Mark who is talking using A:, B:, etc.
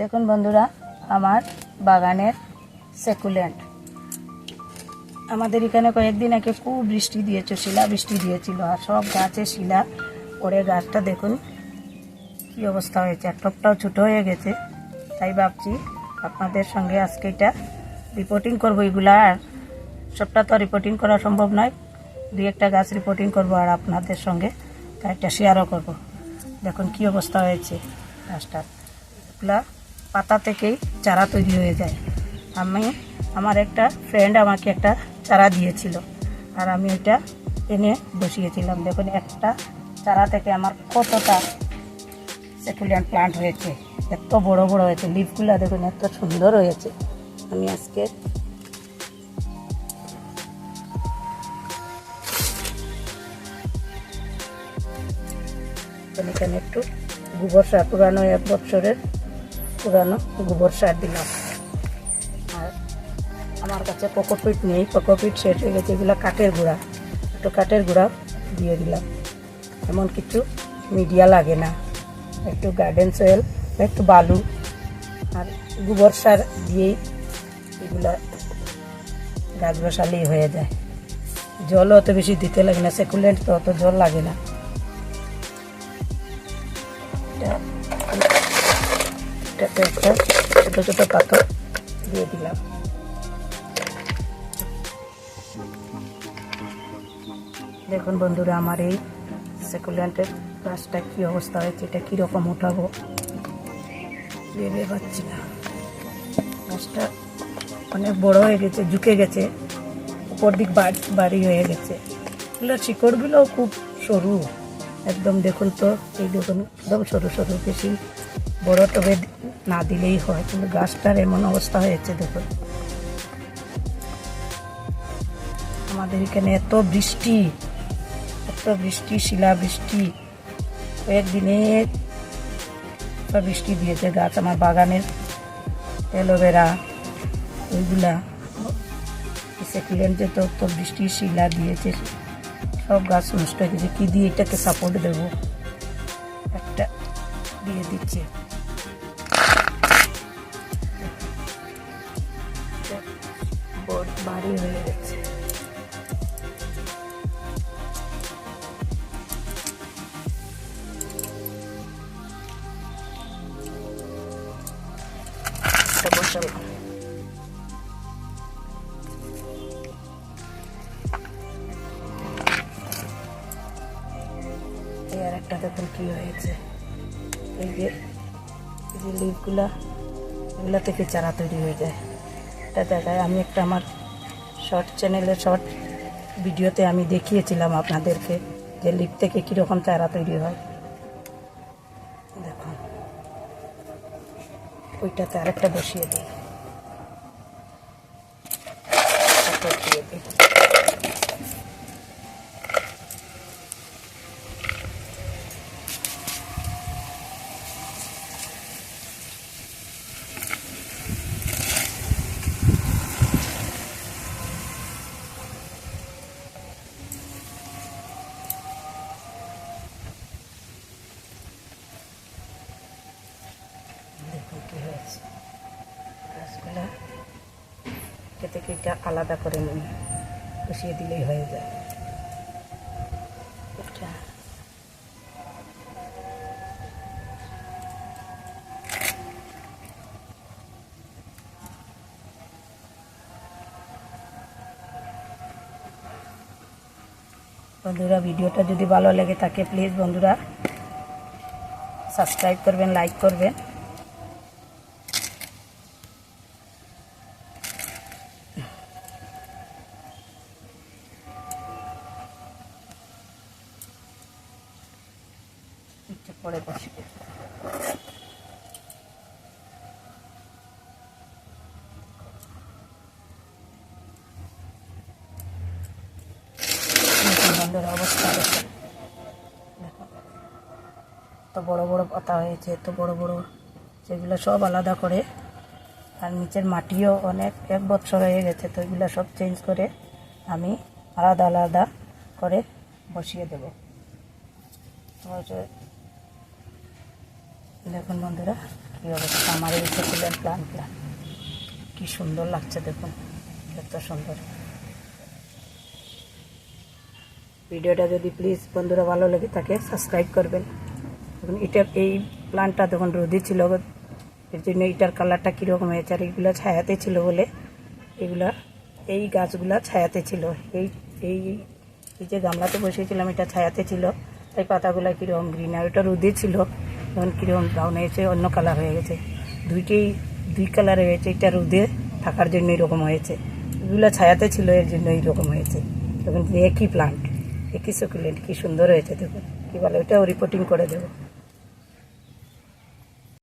A: দেখুন বন্ধুরা, আমার বাগানের সেকুলেন্ট। আমাদের এখানে কয়েকদিন আগে খুব বৃষ্টি দিয়েছে, শিলা বৃষ্টি দিয়েছিল, আর সব গাছে শিলা পড়ে গাছটা দেখুন কী অবস্থা হয়েছে, আর টপটাও ছোটো হয়ে গেছে। তাই ভাবছি আপনাদের সঙ্গে আজকে এটা রিপোর্টিং করবো। এগুলা আর সবটা তো রিপোর্টিং করা সম্ভব নয়, দুই একটা গাছ রিপোর্টিং করবো আর আপনাদের সঙ্গে একটা শেয়ারও করবো। দেখুন কী অবস্থা হয়েছে গাছটার। এগুলা পাতা থেকেই চারা তৈরি হয়ে যায়। আমার একটা ফ্রেন্ড আমাকে একটা চারা দিয়েছিল, আর আমি ওইটা এনে বসিয়েছিলাম। দেখুন একটা চারা থেকে আমার কতটা সেকুলেন্ট প্লান্ট হয়েছে, এত বড় বড় হয়েছে। লিফগুলো দেখুন এত সুন্দর হয়েছে। আমি আজকে এখানে একটু গোবর সার, পুরানো 1 বছরের পুরানো গোবর সার দিলাম। আর আমার কাছে কোকোপিট নেই, কোকোপিট শেষ হয়ে গেছে। এগুলো কাঠের গুঁড়া, একটু কাঠের গুঁড়া দিয়ে দিলাম। এমন কিছু মিডিয়া লাগে না, একটু গার্ডেন সয়েল, একটু বালু আর গোবর সার দিয়েই এগুলা গাছ বসালেই হয়ে যায়। জলও অত বেশি দিতে লাগে না, সেকুলেন্ট তো অত জল লাগে না। এটাতে একটা ছোটো ছোটো পাথর দিয়ে দিলাম। দেখুন বন্ধুরা, আমার এই সেকুলেন্টের গাছটা কী অবস্থা হয়েছে, এটা কীরকম উঠাবো ভেবে পাচ্ছি না। গাছটা অনেক বড় হয়ে গেছে, ঝুঁকে গেছে, উপর দিক বাড়ি হয়ে গেছে। এগুলোর শিকড়গুলোও খুব সরু একদম। দেখুন তো, এই দেখুন একদম সরু সরু, বেশি বড় টবে না দিলেই হয়, কিন্তু গাছটার এমন অবস্থা হয়েছে। দেখুন আমাদের এখানে এত বৃষ্টি, শিলা বৃষ্টি, কয়েকদিনে বৃষ্টি দিয়েছে। গাছ আমার বাগানের অ্যালোভেরা ওইগুলা সেকুলেন্টে তো বৃষ্টি শিলা দিয়েছে, সব গাছ নষ্ট হয়ে গেছে। কী দিয়ে এটাকে সাপোর্ট দেবো, একটা দিয়ে দিচ্ছে। বাড়ি হয়ে গেছে। বসালাম। আর একটা দেখুন কি হয়েছে, এই যে লিফগুলা, এগুলা থেকে চারা তৈরি হয়ে যায়। এটা দেখায়, আমি একটা আমার শর্ট চ্যানেলের শর্ট ভিডিওতে আমি দেখিয়েছিলাম আপনাদেরকে যে লিফ থেকে কীরকম চারা তৈরি হয়। দেখুন ওইটাতে আরেকটা বসিয়ে দিই, বসিয়ে দিই। গাছগুলা থেকে এটা আলাদা করে নিই, বসিয়ে দিলেই হয়ে যায়। বন্ধুরা, ভিডিওটা যদি ভালো লেগে থাকে প্লিজ বন্ধুরা সাবস্ক্রাইব করবেন, লাইক করবেন। পরে বসিয়ে অবস্থা দেখুন, এত বড় বড় পাতা হয়েছে, এত বড় বড়, সেগুলো সব আলাদা করে। আর নিচের মাটিও অনেক 1 বছর হয়ে গেছে, তো এগুলো সব চেঞ্জ করে আমি আলাদা আলাদা করে বসিয়ে দেব। দেখুন বন্ধুরা কি অবস্থা আমার এই সাকুলেন্ট প্লান্টটা, কি সুন্দর লাগছে দেখুন, এত সুন্দর। ভিডিওটা যদি প্লিজ বন্ধুরা ভালো লেগে থাকে সাবস্ক্রাইব করবেন। দেখুন এটার এই প্লান্টটা তখন রোদে ছিল, এর জন্য এটার কালারটা কীরকম হয়েছে। আর এইগুলো ছায়াতে ছিল বলে, এগুলা এই গাছগুলা ছায়াতে ছিল। এই এই এই যে গামলাতে বসিয়েছিলাম এটা ছায়াতে ছিল, তাই পাতাগুলো কীরকম গ্রিন। আর ওটা রোদে ছিল তখন কীরকম ব্রাউন হয়েছে, অন্য কালার হয়ে গেছে। দুই কালার হয়েছে, এটা রোদে থাকার জন্য এরকম হয়েছে, এগুলো ছায়াতে ছিল এর জন্য এইরকম হয়েছে। তখন একই প্লান্ট, একই সাকুলেন্ট, কী সুন্দর হয়েছে দেখুন। কী বলে, ওটাও রিপোর্টিং করে দেবো।